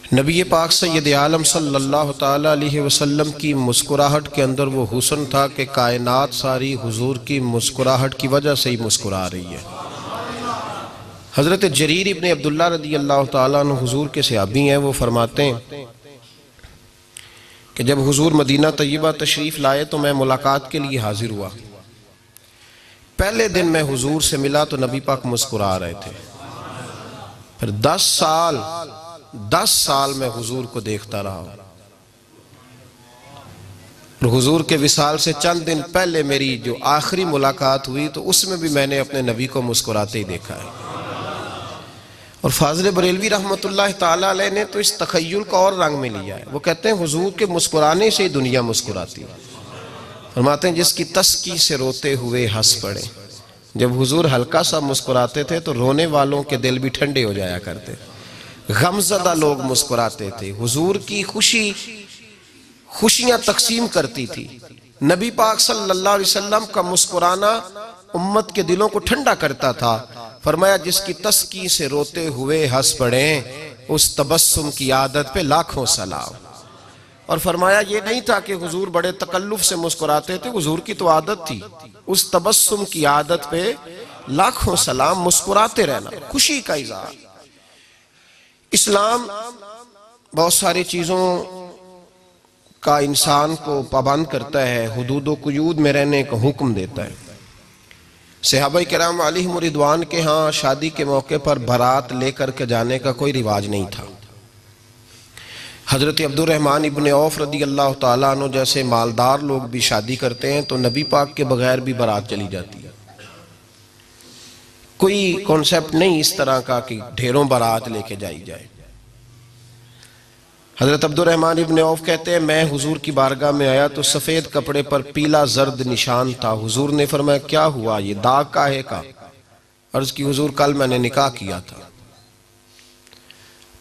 نبی پاک سید عالم صلی اللہ تعالیٰ علیہ وسلم کی مسکراہٹ کے اندر وہ حسن تھا کہ کائنات ساری حضور کی مسکراہٹ کی وجہ سے ہی مسکرا رہی ہے۔ حضرت جریر ابن عبداللہ رضی اللہ تعالیٰ عنہ حضور کے صحابی ہیں، وہ فرماتے ہیں کہ جب حضور مدینہ طیبہ تشریف لائے تو میں ملاقات کے لیے حاضر ہوا۔ پہلے دن میں حضور سے ملا تو نبی پاک مسکرا رہے تھے۔ پھر 10 سال میں حضور کو دیکھتا رہا، اور حضور کے وصال سے چند دن پہلے میری جو آخری ملاقات ہوئی تو اس میں بھی میں نے اپنے نبی کو مسکراتے ہی دیکھا ہے۔ اور فاضل بریلوی رحمۃ اللہ تعالیٰ علیہ نے تو اس تخیل کا اور رنگ میں لیا ہے۔ وہ کہتے ہیں حضور کے مسکرانے سے ہی دنیا مسکراتی ہے۔ فرماتے ہیں جس کی تسکی سے روتے ہوئے ہنس پڑے۔ جب حضور ہلکا سا مسکراتے تھے تو رونے والوں کے دل بھی ٹھنڈے ہو جایا کرتے، غمزدہ لوگ مسکراتے تھے۔ حضور کی خوشیاں تقسیم کرتی تھی۔ نبی پاک صلی اللہ علیہ وسلم کا مسکرانا امت کے دلوں کو ٹھنڈا کرتا تھا۔ فرمایا جس کی تسکی سے روتے ہوئے ہنس پڑیں اس تبسم کی عادت پہ لاکھوں سلام۔ اور فرمایا یہ نہیں تھا کہ حضور بڑے تکلف سے مسکراتے تھے، حضور کی تو عادت تھی اس تبسم کی عادت پہ لاکھوں سلام، مسکراتے رہنا، خوشی کا اظہار۔ اسلام بہت ساری چیزوں کا انسان کو پابند کرتا ہے، حدود و قیود میں رہنے کا حکم دیتا ہے۔ صحابہ کرام علیہم رضوان کے ہاں شادی کے موقع پر بارات لے کر کے جانے کا کوئی رواج نہیں تھا۔ حضرت عبد الرحمن ابن عوف رضی اللہ تعالیٰ عنہ جیسے مالدار لوگ بھی شادی کرتے ہیں تو نبی پاک کے بغیر بھی بارات چلی جاتی ہے۔ کوئی کانسیپٹ نہیں اس طرح کا کہ ڈھیروں بارات لے کے جائی جائے۔ حضرت عبد الرحمن ابن عوف کہتے ہیں میں حضور کی بارگاہ میں آیا تو سفید کپڑے پر پیلا زرد نشان تھا۔ حضور نے فرمایا کیا ہوا، یہ داغ کاہے کا؟ عرض کی حضور کل میں نے نکاح کیا تھا۔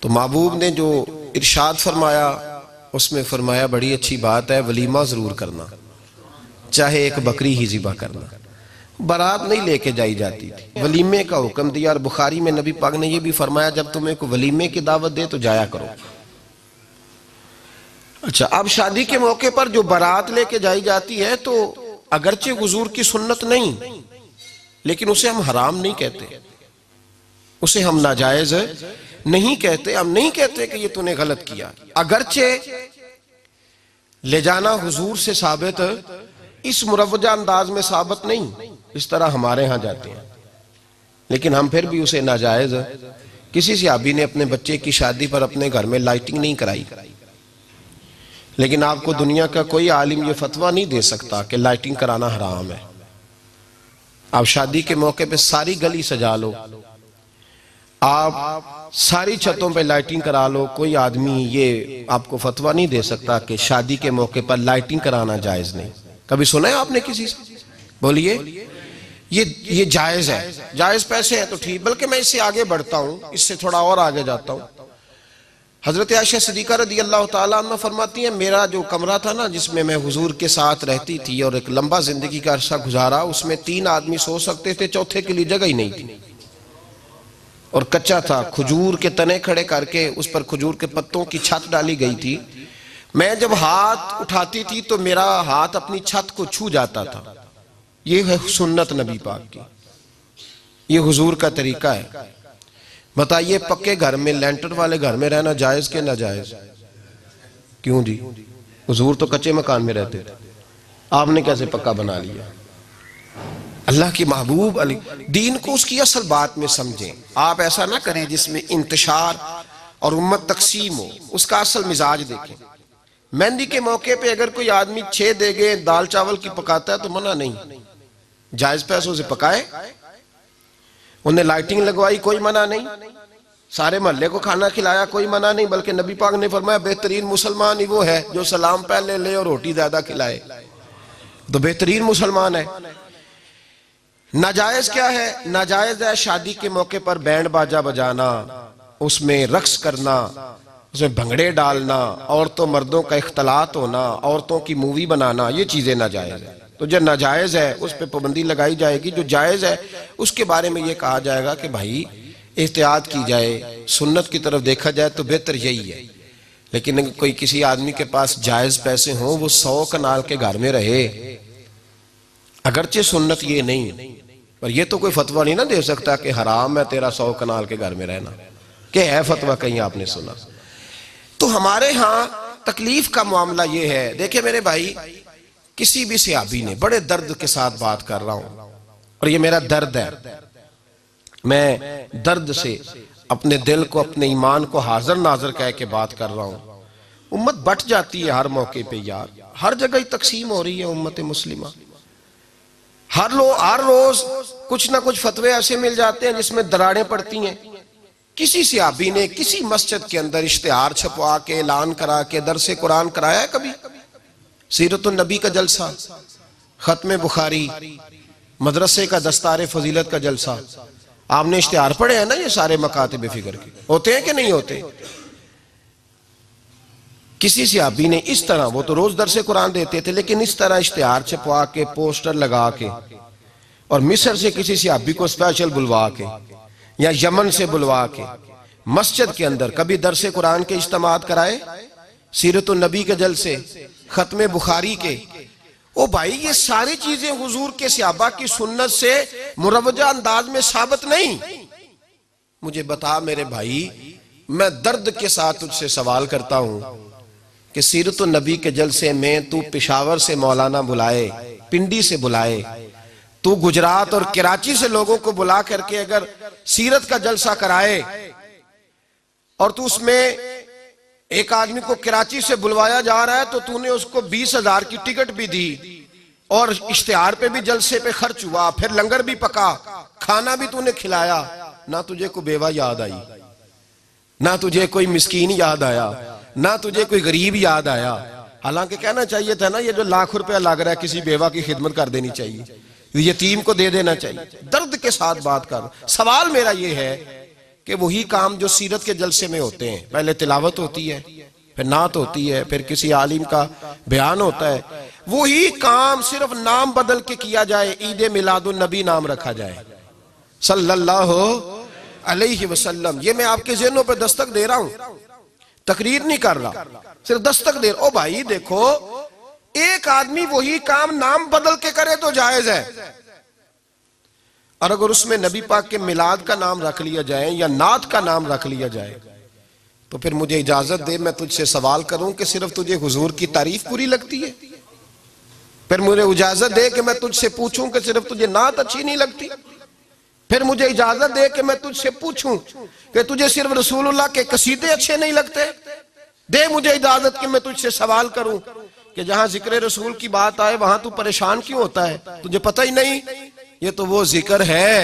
تو محبوب نے جو ارشاد فرمایا اس میں فرمایا بڑی اچھی بات ہے، ولیمہ ضرور کرنا، چاہے ایک بکری ہی ذبح کرنا۔ بارات نہیں لے کے جائی جاتی تھی، ولیمے کا حکم دیا۔ اور بخاری میں نبی پاک نے یہ بھی فرمایا جب تمہیں کوئی ولیمے کی دعوت دے تو جایا کرو۔ اچھا، اب شادی کے موقع پر جو بارات لے کے جائی جاتی ہے تو اگرچہ حضور کی سنت نہیں لیکن اسے ہم حرام نہیں کہتے، اسے ہم ناجائز نہیں کہتے۔ ہم نہیں کہتے کہ یہ تو نے غلط کیا، اگرچہ لے جانا حضور سے ثابت اس مروجہ انداز میں ثابت نہیں، اس طرح ہمارے ہاں جاتے ہیں، لیکن ہم پھر بھی اسے ناجائز۔ کسی صحابی نے اپنے بچے کی شادی پر اپنے گھر میں لائٹنگ نہیں کرائی، لیکن آپ کو دنیا کا کوئی عالم یہ فتویٰ نہیں دے سکتا کہ لائٹنگ کرانا حرام ہے۔ آپ شادی کے موقع پہ ساری گلی سجا لو، آپ ساری چھتوں پہ لائٹنگ کرا لو، کوئی آدمی یہ آپ کو فتویٰ نہیں دے سکتا کہ شادی کے موقع پر لائٹنگ کرانا جائز نہیں۔ کبھی سنا ہے آپ نے کسی سے؟ بولیے، یہ جائز ہے، جائز پیسے ہیں تو ٹھیک، بلکہ میں اس سے آگے بڑھتا ہوں، اس سے تھوڑا اور آگے جاتا ہوں۔ حضرت عائشہ صدیقہ رضی اللہ تعالیٰ عنہ فرماتی ہیں میرا جو کمرہ تھا نا جس میں میں حضور کے ساتھ رہتی تھی اور ایک لمبا زندگی کا عرصہ گزارا، اس میں 3 آدمی سو سکتے تھے، چوتھے کے لیے جگہ ہی نہیں تھی، اور کچا تھا۔ کھجور کے تنے کھڑے کر کے اس پر کھجور کے پتوں کی چھت ڈالی گئی تھی۔ میں جب ہاتھ اٹھاتی تھی تو میرا ہاتھ اپنی چھت کو چھو جاتا تھا۔ یہ ہے سنت نبی پاک کی، یہ حضور کا طریقہ ہے۔ بتائیے پکے گھر میں، لینٹر والے گھر میں رہنا جائز کہ ناجائز؟ کیوں جی؟ حضور تو کچے مکان میں رہتے تھے، آپ نے کیسے پکا بنا لیا؟ اللہ کی محبوب علی دین کو اس کی اصل بات میں سمجھیں۔ آپ ایسا نہ کریں جس میں انتشار اور امت تقسیم ہو، اس کا اصل مزاج دیکھیں۔ مہندی کے موقع پہ اگر کوئی آدمی 6 دیگیں دال چاول کی پکاتا ہے تو منع نہیں، جائز پیسوں سے پکائے۔ انہیں لائٹنگ لگوائی، کوئی منع نہیں، سارے محلے کو کھانا کھلایا، کوئی منع نہیں، بلکہ نبی پاک نے فرمایا بہترین مسلمان ہی وہ ہے جو سلام پہلے لے اور روٹی زیادہ کھلائے، تو بہترین مسلمان ہے۔ ناجائز کیا ہے؟ ناجائز ہے شادی کے موقع پر بینڈ باجا بجانا، اس میں رقص کرنا، اس میں بھنگڑے ڈالنا، عورتوں مردوں کا اختلاط ہونا، عورتوں کی مووی بنانا، یہ چیزیں ناجائز ہیں۔ تو جو ناجائز ہے اس پہ پابندی لگائی جائے گی، جو جائز ہے اس کے بارے میں یہ کہا جائے گا کہ بھائی احتیاط کی جائے، سنت کی طرف دیکھا جائے تو بہتر یہی ہے۔ لیکن اگر کوئی کسی آدمی کے پاس جائز پیسے ہوں، وہ 100 کنال کے گھر میں رہے، اگرچہ سنت یہ نہیں، پر یہ تو کوئی فتویٰ نہیں نہ دے سکتا کہ حرام ہے تیرا 100 کنال کے گھر میں رہنا، کہ ہے فتویٰ کہیں آپ نے سنا۔ تو ہمارے ہاں تکلیف کا معاملہ یہ ہے، دیکھیں میرے بھائی، کسی بھی صحابی نے، بڑے درد کے ساتھ بات کر رہا ہوں اور یہ میرا درد ہے، میں درد سے اپنے دل کو، اپنے ایمان کو حاضر ناظر کہہ کے بات کر رہا ہوں۔ امت بٹ جاتی ہے ہر موقع پہ یار، ہر جگہ ہی تقسیم ہو رہی ہے امت مسلمہ، ہر روز کچھ نہ کچھ فتوے ایسے مل جاتے ہیں جس میں دراڑیں پڑتی ہیں۔ کسی صحابی نے کسی مسجد کے اندر اشتہار چھپوا کے، اعلان کرا کے درس قرآن کرایا ہے کبھی؟ سیرت النبی کا جلسہ، ختم بخاری، مدرسے کا دستار فضیلت کا جلسہ، آپ نے اشتہار پڑھے ہیں نا یہ سارے مکاتب فکر کے، ہوتے ہیں کہ نہیں ہوتے؟ کسی صحابی نے اس طرح، وہ تو روز درس قرآن دیتے تھے، لیکن اس طرح اشتہار چھپوا کے، پوسٹر لگا کے، اور مصر سے کسی صحابی کو اسپیشل بلوا کے یا یمن سے بلوا کے مسجد کے اندر کبھی درس قرآن کے اجتماعات کرائے، سیرت النبی کے جلسے، ختم بخاری کے؟ او بھائی، یہ ساری چیزیں حضور کے صحابہ کی سنت سے مروجہ انداز میں ثابت نہیں۔ مجھے بتا میرے بھائی، میں درد کے ساتھ تجھ سے سوال کرتا ہوں کہ سیرت النبی کے جلسے میں تو پشاور سے مولانا بلائے، پنڈی سے بلائے، تو گجرات اور کراچی سے لوگوں کو بلا کر کے اگر سیرت کا جلسہ کرائے، اور تو اس میں ایک آدمی کو کراچی سے بلوایا جا رہا ہے تو تو نے اس کو 20,000 کی ٹکٹ بھی دی، اور اشتہار پہ بھی جلسے پہ خرچ ہوا، پھر لنگر بھی پکا، کھانا بھی تو نے کھلایا، نہ تجھے کوئی بیوہ یاد آئی، نہ تجھے کوئی مسکین یاد آیا، نہ تجھے کوئی غریب یاد آیا؟ حالانکہ کہنا چاہیے تھا نا، یہ جو ₹1,00,000 لگ رہا ہے کسی بیوہ کی خدمت کر دینی چاہیے، یتیم کو دے دینا چاہیے۔ درد کے ساتھ بات کر، سوال میرا یہ ہے کہ وہی کام جو سیرت کے جلسے میں ہوتے ہیں، پہلے تلاوت ہوتی ہے، پھر نعت ہوتی ہے، پھر کسی عالم کا بیان ہوتا ہے، وہی کام صرف نام بدل کے کیا جائے، عید میلاد النبی نام رکھا جائے صلی اللہ علیہ وسلم۔ یہ میں آپ کے ذہنوں پہ دستک دے رہا ہوں، تقریر نہیں کر رہا، صرف دستک دے رہا۔ او بھائی دیکھو، ایک آدمی وہی کام نام بدل کے کرے تو جائز ہے، اور اگر اس میں نبی پاک کے میلاد کا نام رکھ لیا جائے یا نعت کا نام رکھ لیا جائے تو پھر مجھے اجازت دے میں تجھ سے سوال کروں کہ صرف تجھے حضور کی تعریف پوری لگتی ہے؟ پھر مجھے اجازت دے کہ میں تجھ سے پوچھوں کہ صرف تجھے نعت اچھی نہیں لگتی؟ پھر مجھے اجازت دے کہ میں تجھ سے پوچھوں کہ تجھے صرف رسول اللہ کے قصیدے اچھے نہیں لگتے؟ دے مجھے اجازت کہ میں تجھ سے سوال کروں کہ جہاں ذکر رسول کی بات آئے وہاں تو پریشان کیوں ہوتا ہے؟ تجھے پتہ ہی نہیں یہ تو وہ ذکر ہے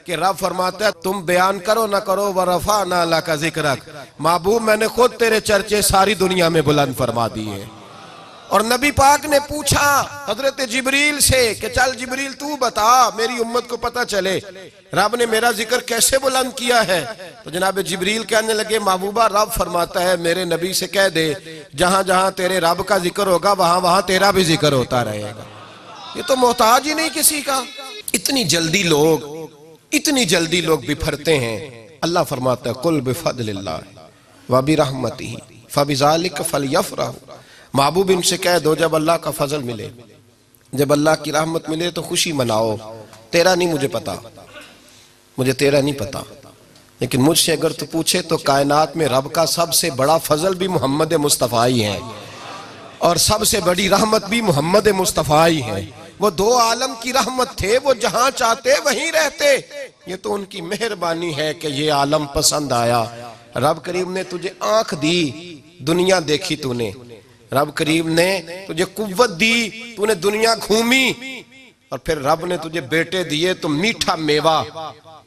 کہ رب فرماتا ہے تم بیان کرو نہ کرو وَرَفَعْنَا لَكَ ذِكْرَكَ، محبوب میں نے خود تیرے چرچے ساری دنیا میں بلند فرما دیے۔ اور نبی پاک نے پوچھا حضرت جبریل سے کہ چل جبریل تو بتا میری امت کو پتہ چلے رب نے میرا ذکر کیسے بلند کیا ہے، تو جناب جبریل کہنے لگے محبوبہ رب فرماتا ہے میرے نبی سے کہہ دے جہاں جہاں تیرے رب کا ذکر ہوگا وہاں وہاں تیرا بھی ذکر ہوتا رہے گا۔ یہ تو محتاج ہی نہیں کسی کا۔ اتنی جلدی لوگ بپھرتے ہیں۔ اللہ فرماتا ہے قُلْ بِفَضْلِ اللَّهِ وَبِرَحْمَتِهِ فَبِذَلِكَ فَلْيَفْرَحُوا، محبوب ان سے کہہ دو جب اللہ کا فضل ملے، جب اللہ کی رحمت ملے تو خوشی مناؤ۔ تیرا نہیں مجھے پتا، مجھے تیرا نہیں پتا، لیکن مجھ سے اگر تو پوچھے تو کائنات میں رب کا سب سے بڑا فضل بھی محمد مصطفیٰ ہی ہے، اور سب سے بڑی رحمت بھی محمد مصطفیٰ ہی ہے۔ وہ دو عالم کی رحمت تھے، وہ جہاں چاہتے وہیں رہتے، یہ تو ان کی مہربانی ہے کہ یہ عالم پسند آیا۔ رب کریم نے تجھے آنکھ دی، دنیا دیکھی تو نے، رب کریم نے تجھے قوت دی، تو نے دنیا گھومی، اور پھر رب نے تجھے بیٹے دیے تو میٹھا میوہ،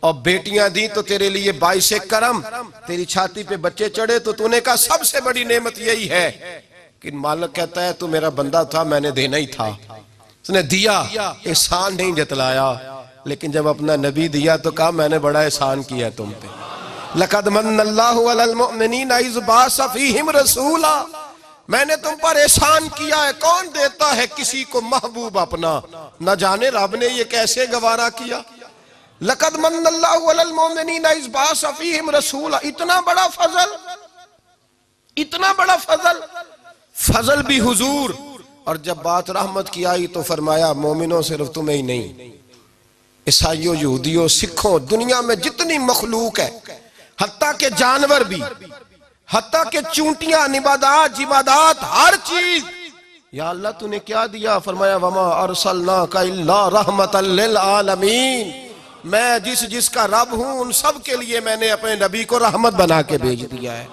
اور بیٹیاں دی تو تیرے لیے باعث کرم، تیری چھاتی پہ بچے چڑھے تو نے کہا سب سے بڑی نعمت یہی ہے۔ کہ مالک کہتا ہے تو میرا بندہ تھا، میں نے دینا ہی تھا، اس نے دیا، احسان نہیں جتلایا، لیکن جب اپنا نبی دیا تو کہا میں نے بڑا احسان کیا تم پہ۔ لَقَدْ مَنَّ اللَّهُ عَلَى الْمُؤْمِنِينَ إِذْ بَعَثَ فِيهِمْ رَسُولًا، میں نے تم پر احسان کیا ہے۔ کون دیتا ہے کسی کو محبوب اپنا؟ نہ جانے رب نے یہ کیسے گوارا کیا۔ لقد من اللہ علی المؤمنین اذ بعث فیہم رسولا، اتنا بڑا فضل، اتنا بڑا فضل، فضل بھی حضور. اور جب بات رحمت کی آئی تو فرمایا مومنوں صرف تمہیں ہی نہیں، عیسائیوں، یہودیوں، سکھوں، دنیا میں جتنی مخلوق ہے، حتیٰ کہ جانور بھی، حتیٰ کہ چونٹیاں، نباتات، جمادات، ہر چیز. یا اللہ تو نے کیا دیا؟ فرمایا وما ارسلناک الا رحمتا للعالمین، میں جس کا رب ہوں ان سب کے لیے میں نے اپنے نبی کو رحمت بنا کے بھیج دیا ہے.